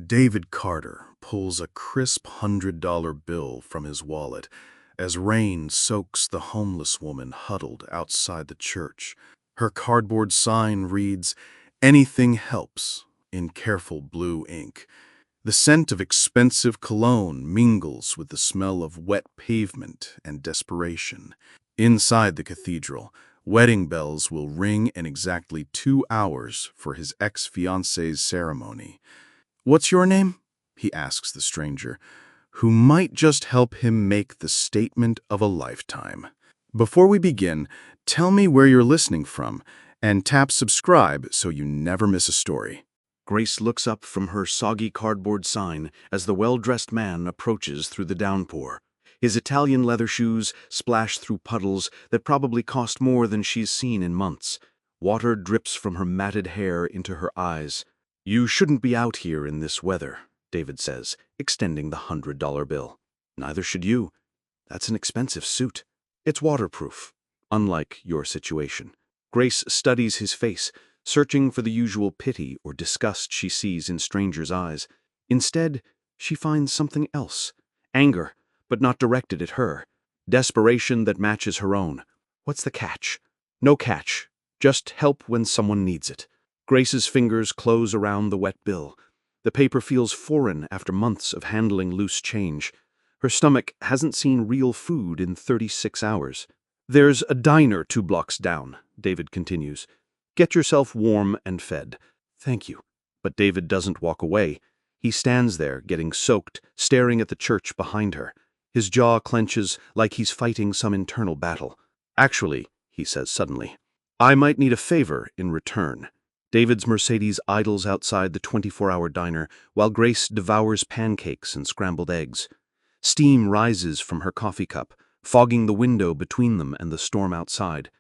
David Carter pulls a crisp $100 bill from his wallet as rain soaks the homeless woman huddled outside the church. Her cardboard sign reads, "Anything helps," in careful blue ink. The scent of expensive cologne mingles with the smell of wet pavement and desperation. Inside the cathedral, wedding bells will ring in exactly 2 hours for his ex-fiancée's ceremony. "What's your name?" he asks the stranger, who might just help him make the statement of a lifetime. Before we begin, tell me where you're listening from, and tap subscribe so you never miss a story. Grace looks up from her soggy cardboard sign as the well-dressed man approaches through the downpour. His Italian leather shoes splash through puddles that probably cost more than she's seen in months. Water drips from her matted hair into her eyes. "You shouldn't be out here in this weather," David says, extending the $100 bill. "Neither should you. That's an expensive suit. It's waterproof, unlike your situation." Grace studies his face, searching for the usual pity or disgust she sees in strangers' eyes. Instead, she finds something else. Anger, but not directed at her. Desperation that matches her own. What's the catch? No catch. Just help when someone needs it. Grace's fingers close around the wet bill. The paper feels foreign after months of handling loose change. Her stomach hasn't seen real food in 36 hours. "There's a diner 2 blocks down," David continues. "Get yourself warm and fed." "Thank you." But David doesn't walk away. He stands there, getting soaked, staring at the church behind her. His jaw clenches like he's fighting some internal battle. "Actually," he says suddenly, "I might need a favor in return." David's Mercedes idles outside the 24-hour diner while Grace devours pancakes and scrambled eggs. Steam rises from her coffee cup, fogging the window between them and the storm outside.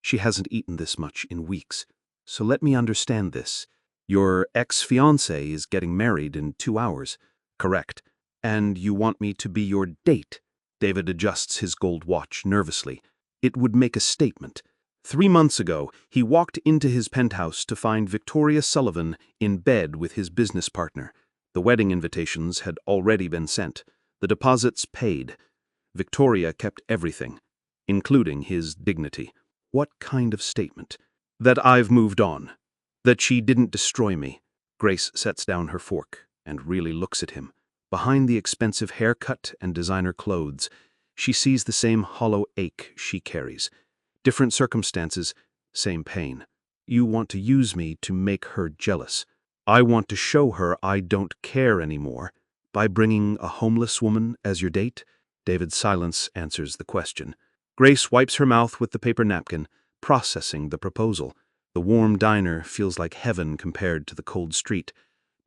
She hasn't eaten this much in weeks. "So let me understand this. Your ex-fiancé is getting married in 2 hours. Correct. And you want me to be your date?" David adjusts his gold watch nervously. It would make a statement. 3 months ago, he walked into his penthouse to find Victoria Sullivan in bed with his business partner. The wedding invitations had already been sent. The deposits paid. Victoria kept everything, including his dignity. What kind of statement? That I've moved on. That she didn't destroy me. Grace sets down her fork and really looks at him. Behind the expensive haircut and designer clothes, she sees the same hollow ache she carries. Different circumstances, same pain. "You want to use me to make her jealous. I want to show her I don't care anymore by bringing a homeless woman as your date?" David's silence answers the question. Grace wipes her mouth with the paper napkin, processing the proposal. The warm diner feels like heaven compared to the cold street,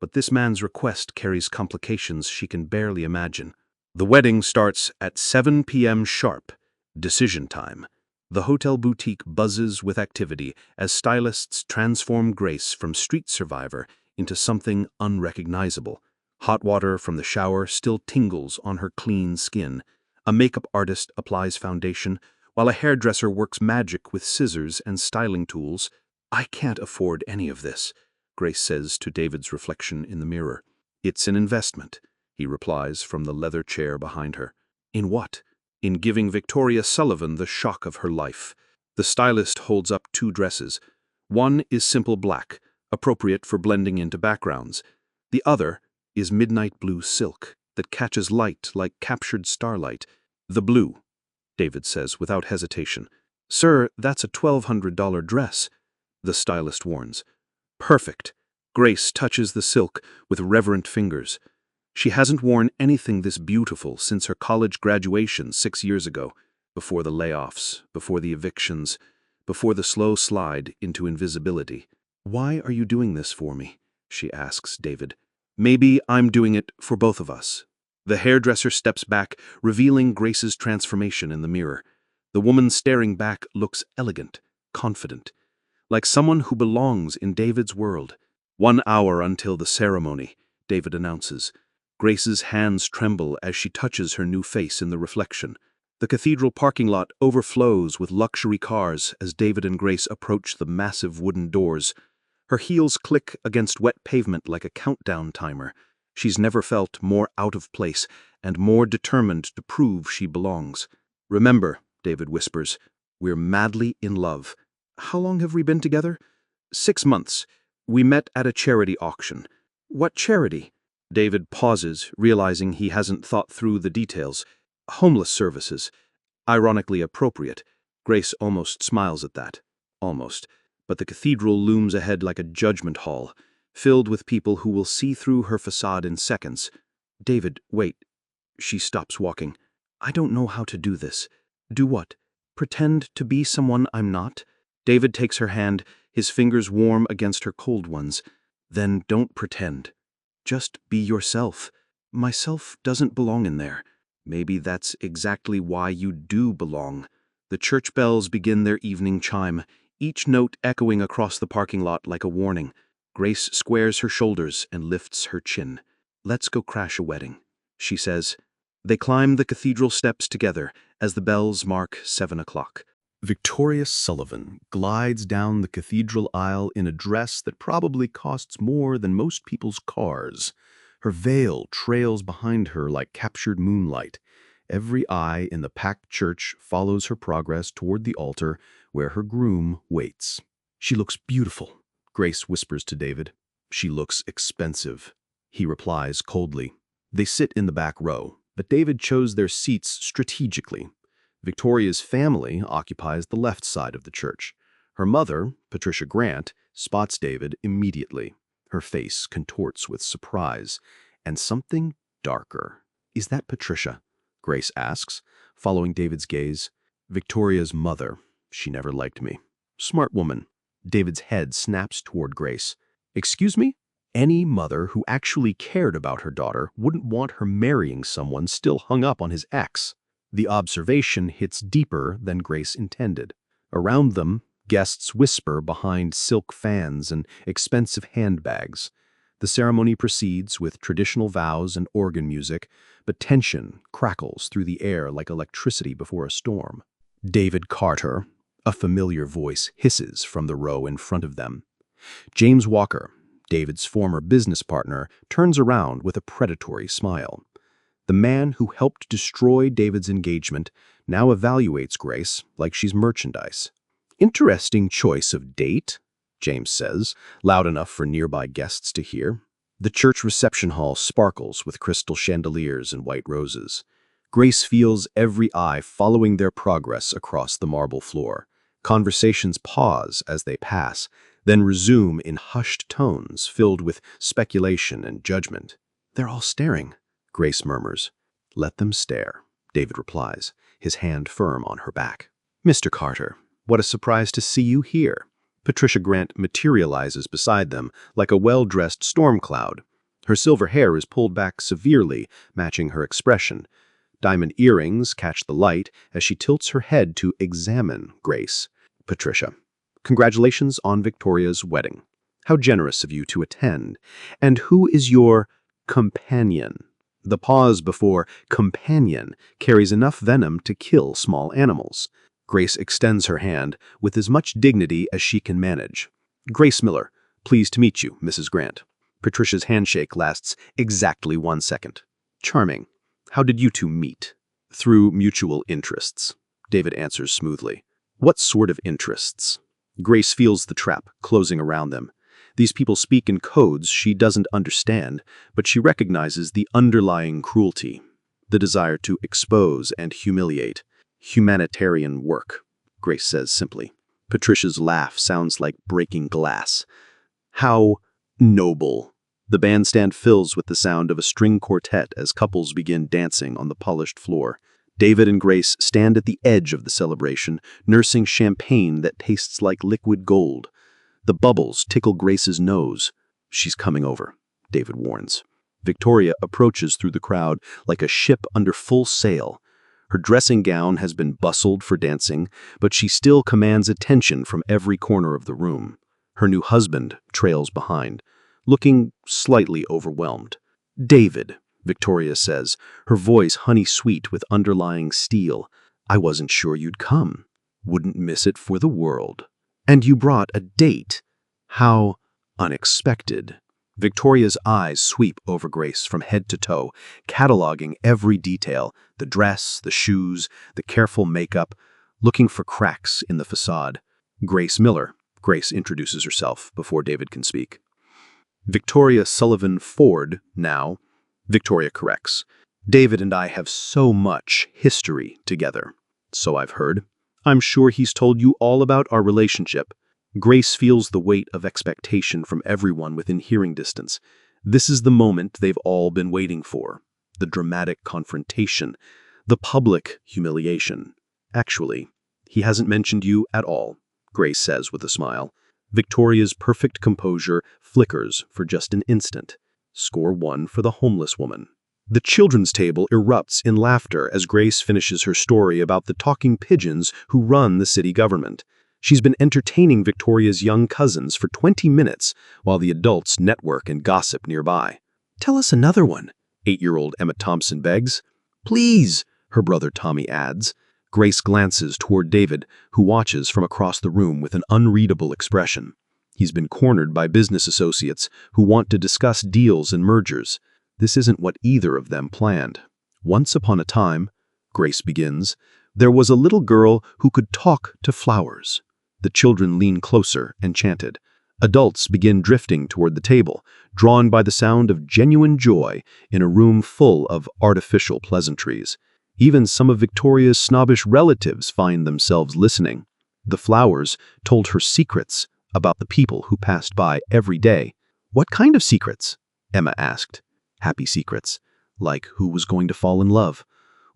but this man's request carries complications she can barely imagine. The wedding starts at 7 p.m. sharp, decision time. The hotel boutique buzzes with activity as stylists transform Grace from street survivor into something unrecognizable. Hot water from the shower still tingles on her clean skin. A makeup artist applies foundation, while a hairdresser works magic with scissors and styling tools. "I can't afford any of this," Grace says to David's reflection in the mirror. "It's an investment," he replies from the leather chair behind her. "In what?" "In giving Victoria Sullivan the shock of her life." The stylist holds up 2 dresses. One is simple black, appropriate for blending into backgrounds. The other is midnight blue silk that catches light like captured starlight. "The blue," David says without hesitation. "Sir, that's a $1,200 dress," the stylist warns. "Perfect." Grace touches the silk with reverent fingers. She hasn't worn anything this beautiful since her college graduation 6 years ago, before the layoffs, before the evictions, before the slow slide into invisibility. "Why are you doing this for me?" she asks David. "Maybe I'm doing it for both of us." The hairdresser steps back, revealing Grace's transformation in the mirror. The woman staring back looks elegant, confident, like someone who belongs in David's world. 1 hour until the ceremony, David announces. Grace's hands tremble as she touches her new face in the reflection. The cathedral parking lot overflows with luxury cars as David and Grace approach the massive wooden doors. Her heels click against wet pavement like a countdown timer. She's never felt more out of place and more determined to prove she belongs. "Remember," David whispers, "we're madly in love. How long have we been together?" 6 months. We met at a charity auction." "What charity?" David pauses, realizing he hasn't thought through the details. "Homeless services." Ironically appropriate. Grace almost smiles at that. Almost. But the cathedral looms ahead like a judgment hall, filled with people who will see through her facade in seconds. "David, wait." She stops walking. "I don't know how to do this." "Do what?" "Pretend to be someone I'm not." David takes her hand, his fingers warm against her cold ones. "Then don't pretend. Just be yourself." "Myself doesn't belong in there." "Maybe that's exactly why you do belong." The church bells begin their evening chime, each note echoing across the parking lot like a warning. Grace squares her shoulders and lifts her chin. "Let's go crash a wedding," she says. They climb the cathedral steps together as the bells mark 7 o'clock. Victoria Sullivan glides down the cathedral aisle in a dress that probably costs more than most people's cars. Her veil trails behind her like captured moonlight. Every eye in the packed church follows her progress toward the altar where her groom waits. "She looks beautiful," Grace whispers to David. "She looks expensive," he replies coldly. They sit in the back row, but David chose their seats strategically. Victoria's family occupies the left side of the church. Her mother, Patricia Grant, spots David immediately. Her face contorts with surprise and something darker. "Is that Patricia?" Grace asks, following David's gaze. "Victoria's mother. She never liked me. Smart woman." David's head snaps toward Grace. "Excuse me?" Any mother who actually cared about her daughter wouldn't want her marrying someone still hung up on his ex. The observation hits deeper than Grace intended. Around them, guests whisper behind silk fans and expensive handbags. The ceremony proceeds with traditional vows and organ music, but tension crackles through the air like electricity before a storm. "David Carter," a familiar voice hisses from the row in front of them. James Walker, David's former business partner, turns around with a predatory smile. The man who helped destroy David's engagement now evaluates Grace like she's merchandise. "Interesting choice of date," James says, loud enough for nearby guests to hear. The church reception hall sparkles with crystal chandeliers and white roses. Grace feels every eye following their progress across the marble floor. Conversations pause as they pass, then resume in hushed tones filled with speculation and judgment. "They're all staring," Grace murmurs. "Let them stare," David replies, his hand firm on her back. "Mr. Carter, what a surprise to see you here." Patricia Grant materializes beside them like a well-dressed storm cloud. Her silver hair is pulled back severely, matching her expression. Diamond earrings catch the light as she tilts her head to examine Grace. "Patricia, congratulations on Victoria's wedding. How generous of you to attend. And who is your companion?" The pause before companion carries enough venom to kill small animals. Grace extends her hand with as much dignity as she can manage. "Grace Miller, pleased to meet you, Mrs. Grant." Patricia's handshake lasts exactly 1 second. "Charming. How did you two meet?" "Through mutual interests," David answers smoothly. "What sort of interests?" Grace feels the trap closing around them. These people speak in codes she doesn't understand, but she recognizes the underlying cruelty, the desire to expose and humiliate. "Humanitarian work," Grace says simply. Patricia's laugh sounds like breaking glass. "How noble." The bandstand fills with the sound of a string quartet as couples begin dancing on the polished floor. David and Grace stand at the edge of the celebration, nursing champagne that tastes like liquid gold. The bubbles tickle Grace's nose. "She's coming over," David warns. Victoria approaches through the crowd like a ship under full sail. Her dressing gown has been bustled for dancing, but she still commands attention from every corner of the room. Her new husband trails behind, looking slightly overwhelmed. "David," Victoria says, her voice honey-sweet with underlying steel. "I wasn't sure you'd come. Wouldn't miss it for the world. And you brought a date. How unexpected." Victoria's eyes sweep over Grace from head to toe, cataloging every detail, the dress, the shoes, the careful makeup, looking for cracks in the facade. Grace Miller. Grace introduces herself before David can speak. Victoria Sullivan Ford, now. Victoria corrects. David and I have so much history together. So I've heard. I'm sure he's told you all about our relationship. Grace feels the weight of expectation from everyone within hearing distance. This is the moment they've all been waiting for. The dramatic confrontation. The public humiliation. Actually, he hasn't mentioned you at all, Grace says with a smile. Victoria's perfect composure flickers for just an instant. Score 1 for the homeless woman. The children's table erupts in laughter as Grace finishes her story about the talking pigeons who run the city government. She's been entertaining Victoria's young cousins for 20 minutes while the adults network and gossip nearby. Tell us another one, 8-year-old Emma Thompson begs. Please, her brother Tommy adds. Grace glances toward David, who watches from across the room with an unreadable expression. He's been cornered by business associates who want to discuss deals and mergers. This isn't what either of them planned. Once upon a time, Grace begins, there was a little girl who could talk to flowers. The children lean closer and chanted. Adults begin drifting toward the table, drawn by the sound of genuine joy in a room full of artificial pleasantries. Even some of Victoria's snobbish relatives find themselves listening. The flowers told her secrets about the people who passed by every day. What kind of secrets? Emma asked. Happy secrets, like who was going to fall in love,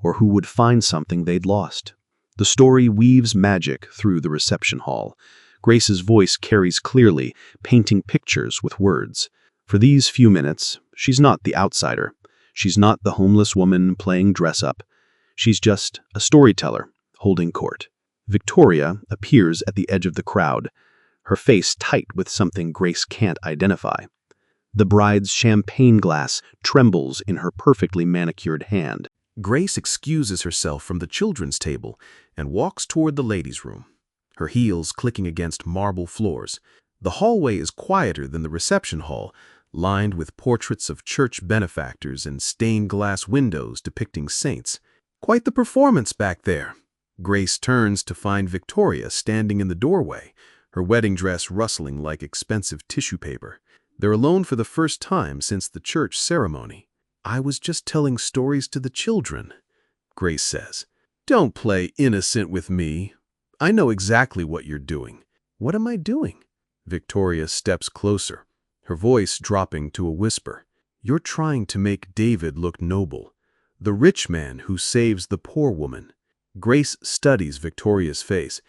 or who would find something they'd lost. The story weaves magic through the reception hall. Grace's voice carries clearly, painting pictures with words. For these few minutes, she's not the outsider. She's not the homeless woman playing dress-up. She's just a storyteller, holding court. Victoria appears at the edge of the crowd, her face tight with something Grace can't identify. The bride's champagne glass trembles in her perfectly manicured hand. Grace excuses herself from the children's table and walks toward the ladies' room, her heels clicking against marble floors. The hallway is quieter than the reception hall, lined with portraits of church benefactors and stained glass windows depicting saints. Quite the performance back there. Grace turns to find Victoria standing in the doorway, her wedding dress rustling like expensive tissue paper. They're alone for the first time since the church ceremony. I was just telling stories to the children, Grace says. Don't play innocent with me. I know exactly what you're doing. What am I doing? Victoria steps closer, her voice dropping to a whisper. You're trying to make David look noble, the rich man who saves the poor woman. Grace studies Victoria's face,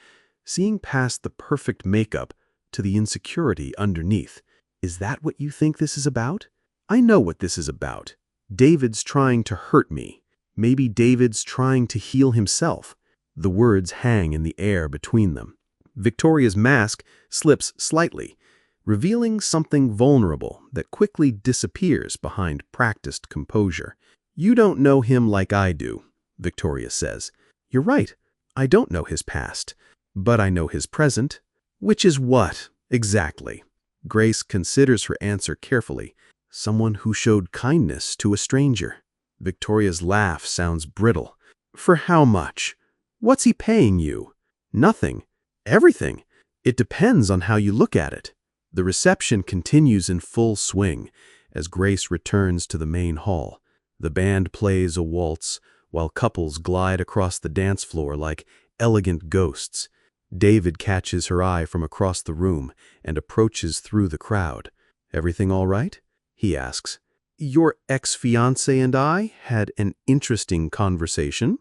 seeing past the perfect makeup to the insecurity underneath. Is that what you think this is about? I know what this is about. David's trying to hurt me. Maybe David's trying to heal himself. The words hang in the air between them. Victoria's mask slips slightly, revealing something vulnerable that quickly disappears behind practiced composure. You don't know him like I do, Victoria says. You're right. I don't know his past, but I know his present. Which is what, exactly? Grace considers her answer carefully. Someone who showed kindness to a stranger. Victoria's laugh sounds brittle. For how much? What's he paying you? Nothing. Everything. It depends on how you look at it. The reception continues in full swing as Grace returns to the main hall. The band plays a waltz while couples glide across the dance floor like elegant ghosts. David catches her eye from across the room and approaches through the crowd. Everything all right? He asks. Your ex-fiancée and I had an interesting conversation.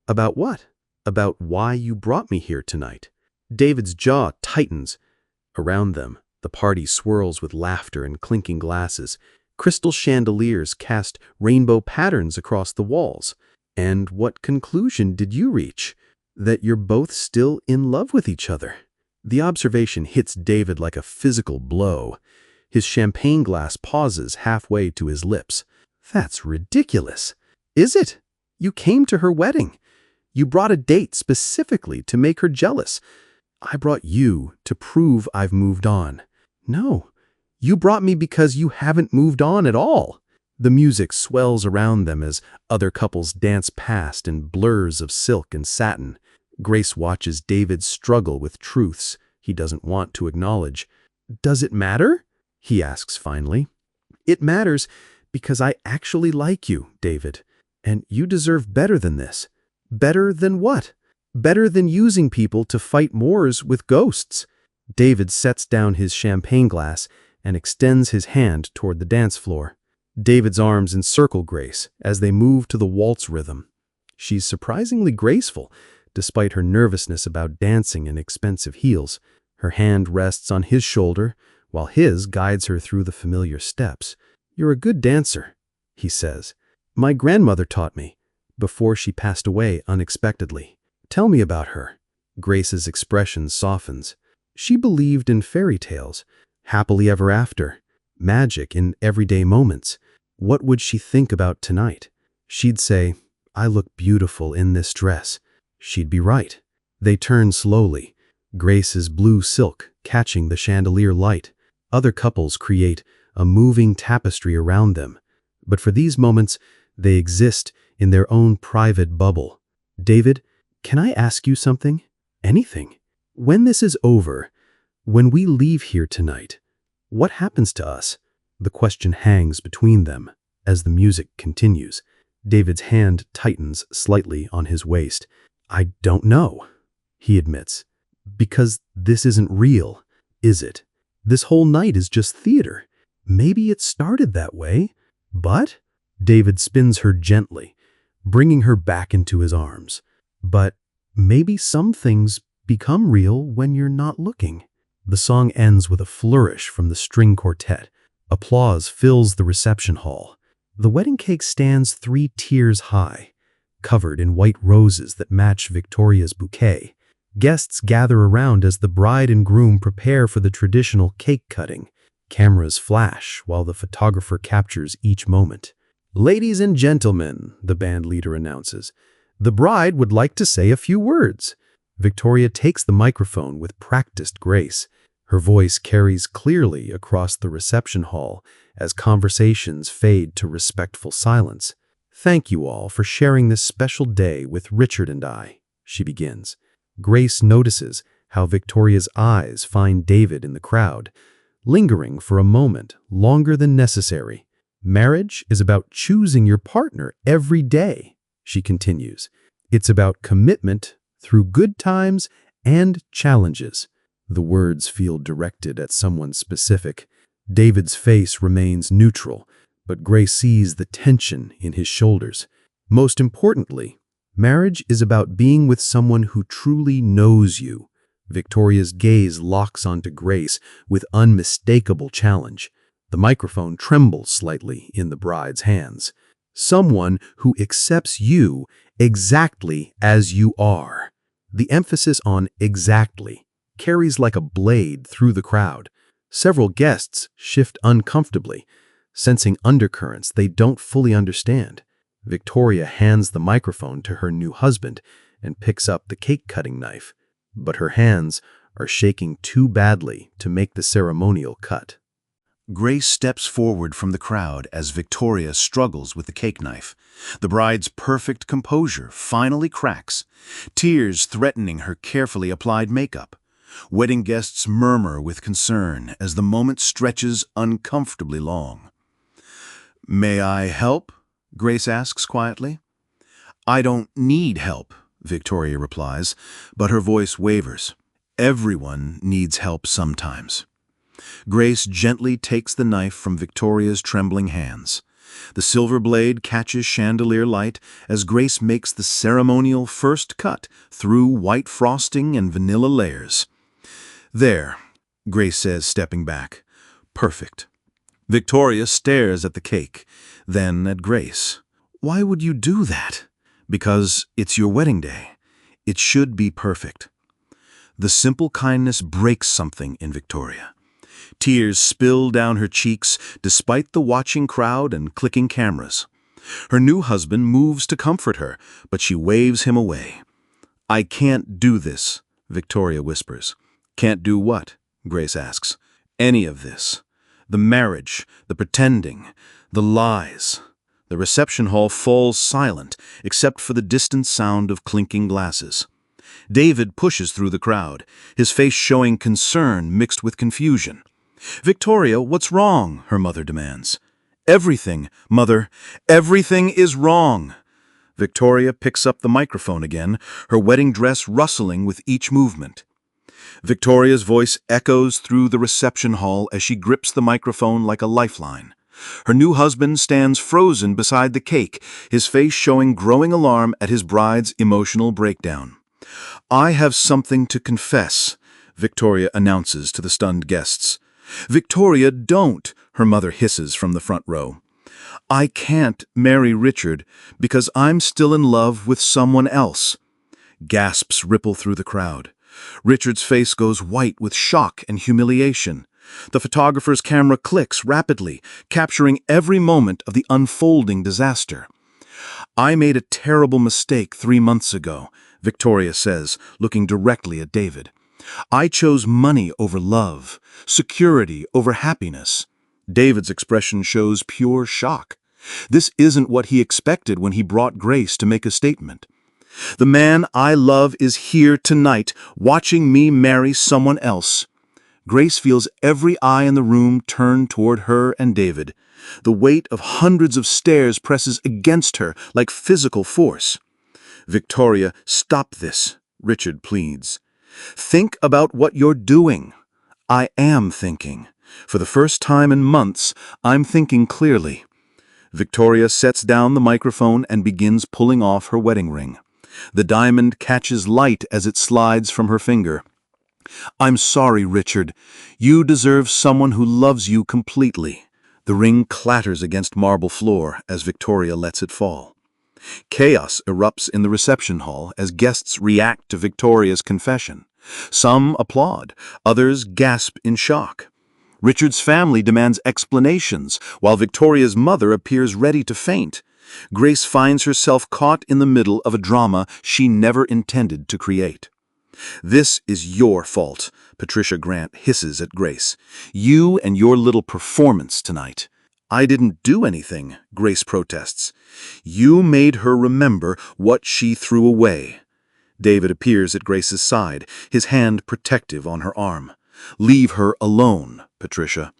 About what? About why you brought me here tonight. David's jaw tightens. Around them, the party swirls with laughter and clinking glasses. Crystal chandeliers cast rainbow patterns across the walls. And what conclusion did you reach? That you're both still in love with each other. The observation hits David like a physical blow. His champagne glass pauses halfway to his lips. That's ridiculous. Is it? You came to her wedding. You brought a date specifically to make her jealous. I brought you to prove I've moved on. No, You brought me because you haven't moved on at all." The music swells around them as other couples dance past in blurs of silk and satin. Grace watches David struggle with truths he doesn't want to acknowledge. "Does it matter?" he asks finally. "It matters because I actually like you, David, and you deserve better than this." "Better than what?" "Better than using people to fight wars with ghosts." David sets down his champagne glass and extends his hand toward the dance floor. David's arms encircle Grace as they move to the waltz rhythm. She's surprisingly graceful, despite her nervousness about dancing in expensive heels. Her hand rests on his shoulder, while his guides her through the familiar steps. "You're a good dancer," he says. "My grandmother taught me, before she passed away unexpectedly." "Tell me about her." Grace's expression softens. She believed in fairy tales, happily ever after, magic in everyday moments. What would she think about tonight? She'd say, "I look beautiful in this dress." She'd be right. They turn slowly, Grace's blue silk catching the chandelier light. Other couples create a moving tapestry around them. But for these moments, they exist in their own private bubble. "David, can I ask you something? Anything? When this is over, when we leave here tonight, what happens to us?" The question hangs between them as the music continues. David's hand tightens slightly on his waist. "I don't know," he admits. "Because this isn't real, is it? This whole night is just theater. Maybe it started that way, but—" David spins her gently, bringing her back into his arms. "But maybe some things become real when you're not looking." The song ends with a flourish from the string quartet. Applause fills the reception hall. The wedding cake stands 3 tiers high, covered in white roses that match Victoria's bouquet. Guests gather around as the bride and groom prepare for the traditional cake cutting. Cameras flash while the photographer captures each moment. "Ladies and gentlemen," the band leader announces, "the bride would like to say a few words." Victoria takes the microphone with practiced grace. Her voice carries clearly across the reception hall as conversations fade to respectful silence. "Thank you all for sharing this special day with Richard and I," she begins. Grace notices how Victoria's eyes find David in the crowd, lingering for a moment longer than necessary. "Marriage is about choosing your partner every day," she continues. "It's about commitment through good times and challenges." The words feel directed at someone specific. David's face remains neutral, but Grace sees the tension in his shoulders. "Most importantly, marriage is about being with someone who truly knows you." Victoria's gaze locks onto Grace with unmistakable challenge. The microphone trembles slightly in the bride's hands. "Someone who accepts you exactly as you are." The emphasis on "exactly" carries like a blade through the crowd. Several guests shift uncomfortably, sensing undercurrents they don't fully understand. Victoria hands the microphone to her new husband and picks up the cake-cutting knife, but her hands are shaking too badly to make the ceremonial cut. Grace steps forward from the crowd as Victoria struggles with the cake knife. The bride's perfect composure finally cracks, tears threatening her carefully applied makeup. Wedding guests murmur with concern as the moment stretches uncomfortably long. "May I help?" Grace asks quietly. "I don't need help," Victoria replies, but her voice wavers. "Everyone needs help sometimes." Grace gently takes the knife from Victoria's trembling hands. The silver blade catches chandelier light as Grace makes the ceremonial first cut through white frosting and vanilla layers. "There," Grace says, stepping back. "Perfect." Victoria stares at the cake, then at Grace. "Why would you do that?" "Because it's your wedding day. It should be perfect." The simple kindness breaks something in Victoria. Tears spill down her cheeks despite the watching crowd and clicking cameras. Her new husband moves to comfort her, but she waves him away. "I can't do this," Victoria whispers. "Can't do what?" Grace asks. "Any of this." The marriage, the pretending, the lies. The reception hall falls silent, except for the distant sound of clinking glasses. David pushes through the crowd, his face showing concern mixed with confusion. "Victoria, what's wrong?" her mother demands. "Everything, Mother. Everything is wrong." Victoria picks up the microphone again, her wedding dress rustling with each movement. Victoria's voice echoes through the reception hall as she grips the microphone like a lifeline. Her new husband stands frozen beside the cake, his face showing growing alarm at his bride's emotional breakdown. "I have something to confess," Victoria announces to the stunned guests. "Victoria, don't," her mother hisses from the front row. "I can't marry Richard because I'm still in love with someone else." Gasps ripple through the crowd. Richard's face goes white with shock and humiliation. The photographer's camera clicks rapidly, capturing every moment of the unfolding disaster. "I made a terrible mistake 3 months ago," Victoria says, looking directly at David. "I chose money over love, security over happiness." David's expression shows pure shock. This isn't what he expected when he brought Grace to make a statement. "The man I love is here tonight, watching me marry someone else." Grace feels every eye in the room turn toward her and David. The weight of hundreds of stares presses against her like physical force. "Victoria, stop this," Richard pleads. "Think about what you're doing." "I am thinking. For the first time in months, I'm thinking clearly." Victoria sets down the microphone and begins pulling off her wedding ring. The diamond catches light as it slides from her finger. "I'm sorry, Richard. You deserve someone who loves you completely." The ring clatters against marble floor as Victoria lets it fall. Chaos erupts in the reception hall as guests react to Victoria's confession. Some applaud, others gasp in shock. Richard's family demands explanations, while Victoria's mother appears ready to faint. Grace finds herself caught in the middle of a drama she never intended to create. "This is your fault," Patricia Grant hisses at Grace. "You and your little performance tonight." "I didn't do anything," Grace protests. "You made her remember what she threw away." David appears at Grace's side, his hand protective on her arm. "Leave her alone, Patricia."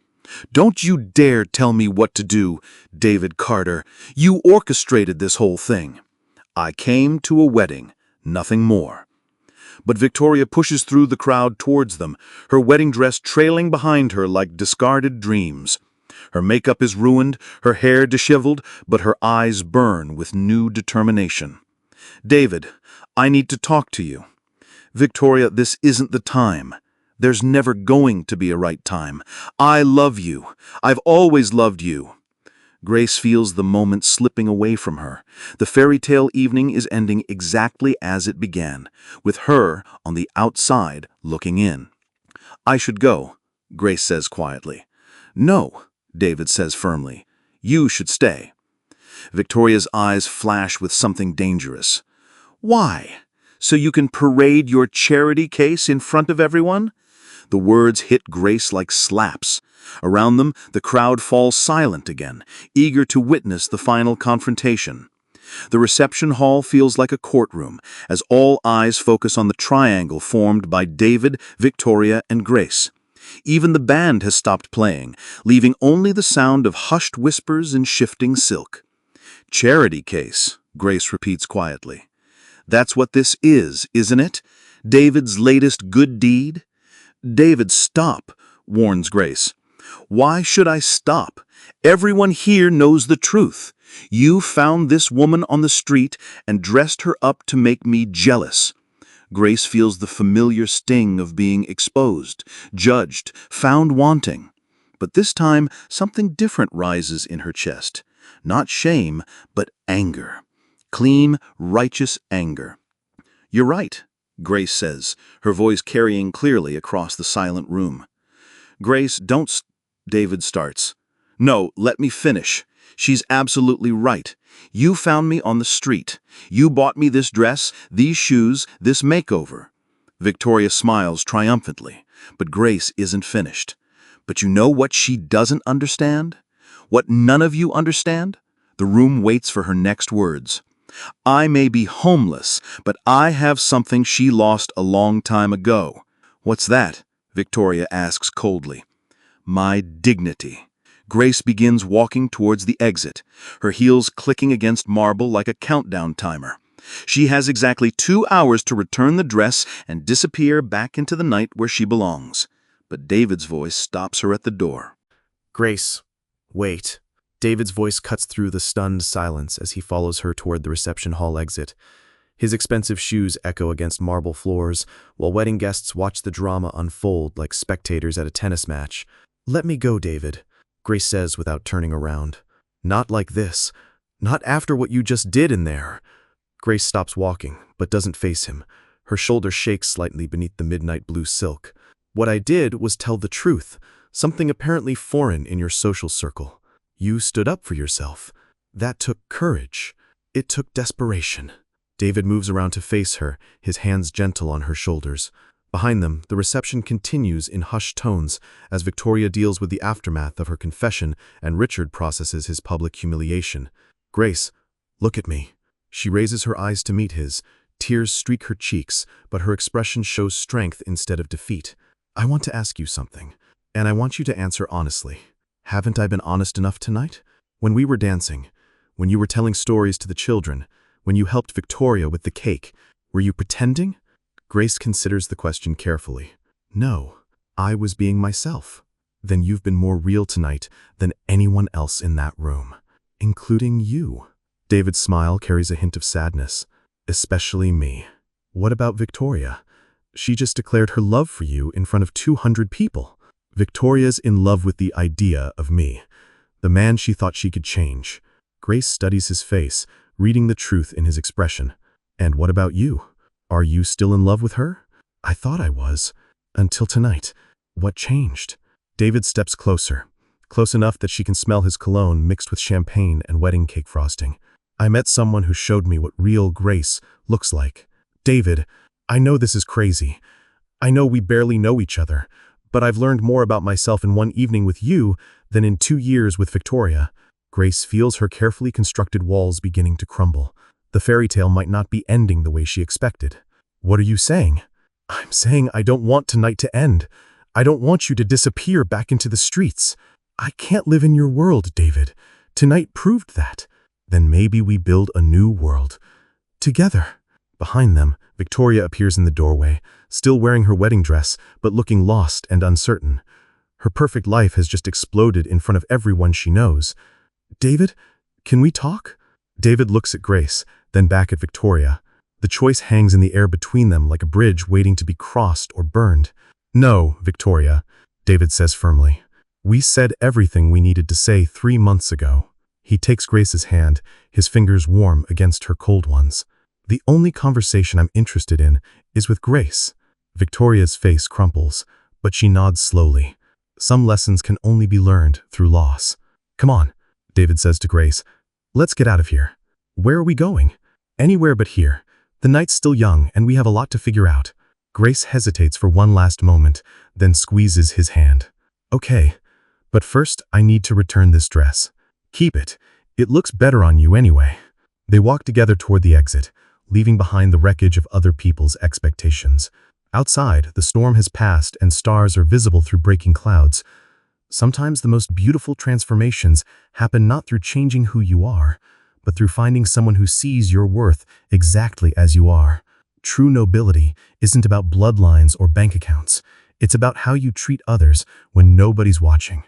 "Don't you dare tell me what to do, David Carter. You orchestrated this whole thing." "I came to a wedding, nothing more." But Victoria pushes through the crowd towards them, her wedding dress trailing behind her like discarded dreams. Her makeup is ruined, her hair disheveled, but her eyes burn with new determination. "David, I need to talk to you." "Victoria, this isn't the time. There's never going to be a right time. I love you. I've always loved you." Grace feels the moment slipping away from her. The fairy tale evening is ending exactly as it began, with her on the outside looking in. "I should go," Grace says quietly. "No," David says firmly. "You should stay." Victoria's eyes flash with something dangerous. "Why? So you can parade your charity case in front of everyone?" The words hit Grace like slaps. Around them, the crowd falls silent again, eager to witness the final confrontation. The reception hall feels like a courtroom, as all eyes focus on the triangle formed by David, Victoria, and Grace. Even the band has stopped playing, leaving only the sound of hushed whispers and shifting silk. "Charity case," Grace repeats quietly. "That's what this is, isn't it? David's latest good deed?" "David, stop," warns Grace. "Why should I stop? Everyone here knows the truth. You found this woman on the street and dressed her up to make me jealous." Grace feels the familiar sting of being exposed, judged, found wanting. But this time, something different rises in her chest. Not shame, but anger. Clean, righteous anger. "You're right," Grace says, her voice carrying clearly across the silent room. "Grace, don't David starts. "No, let me finish. She's absolutely right. You found me on the street. You bought me this dress, these shoes, this makeover." Victoria smiles triumphantly, but Grace isn't finished. But you know what she doesn't understand? What none of you understand? The room waits for her next words. I may be homeless, but I have something she lost a long time ago. What's that? Victoria asks coldly. My dignity. Grace begins walking towards the exit, her heels clicking against marble like a countdown timer. She has exactly 2 hours to return the dress and disappear back into the night where she belongs. But David's voice stops her at the door. Grace, wait. David's voice cuts through the stunned silence as he follows her toward the reception hall exit. His expensive shoes echo against marble floors, while wedding guests watch the drama unfold like spectators at a tennis match. Let me go, David, Grace says without turning around. Not like this. Not after what you just did in there. Grace stops walking, but doesn't face him. Her shoulder shakes slightly beneath the midnight blue silk. What I did was tell the truth, something apparently foreign in your social circle. You stood up for yourself. That took courage. It took desperation. David moves around to face her, his hands gentle on her shoulders. Behind them, the reception continues in hushed tones as Victoria deals with the aftermath of her confession and Richard processes his public humiliation. Grace, look at me. She raises her eyes to meet his. Tears streak her cheeks, but her expression shows strength instead of defeat. I want to ask you something, and I want you to answer honestly. Haven't I been honest enough tonight? When we were dancing, when you were telling stories to the children, when you helped Victoria with the cake, were you pretending? Grace considers the question carefully. No, I was being myself. Then you've been more real tonight than anyone else in that room, including you. David's smile carries a hint of sadness. Especially me. What about Victoria? She just declared her love for you in front of 200 people. Victoria's in love with the idea of me, the man she thought she could change. Grace studies his face, reading the truth in his expression. And what about you? Are you still in love with her? I thought I was. Until tonight. What changed? David steps closer, close enough that she can smell his cologne mixed with champagne and wedding cake frosting. I met someone who showed me what real grace looks like. David, I know this is crazy. I know we barely know each other, but I've learned more about myself in one evening with you than in 2 years with Victoria. Grace feels her carefully constructed walls beginning to crumble. The fairy tale might not be ending the way she expected. What are you saying? I'm saying I don't want tonight to end. I don't want you to disappear back into the streets. I can't live in your world, David. Tonight proved that. Then maybe we build a new world. Together. Behind them, Victoria appears in the doorway, still wearing her wedding dress, but looking lost and uncertain. Her perfect life has just exploded in front of everyone she knows. David, can we talk? David looks at Grace, then back at Victoria. The choice hangs in the air between them like a bridge waiting to be crossed or burned. No, Victoria, David says firmly. We said everything we needed to say 3 months ago. He takes Grace's hand, his fingers warm against her cold ones. The only conversation I'm interested in is with Grace. Victoria's face crumples, but she nods slowly. Some lessons can only be learned through loss. Come on, David says to Grace. Let's get out of here. Where are we going? Anywhere but here. The night's still young and we have a lot to figure out. Grace hesitates for one last moment, then squeezes his hand. Okay, but first I need to return this dress. Keep it. It looks better on you anyway. They walk together toward the exit, leaving behind the wreckage of other people's expectations. Outside, the storm has passed and stars are visible through breaking clouds. Sometimes the most beautiful transformations happen not through changing who you are, but through finding someone who sees your worth exactly as you are. True nobility isn't about bloodlines or bank accounts. It's about how you treat others when nobody's watching.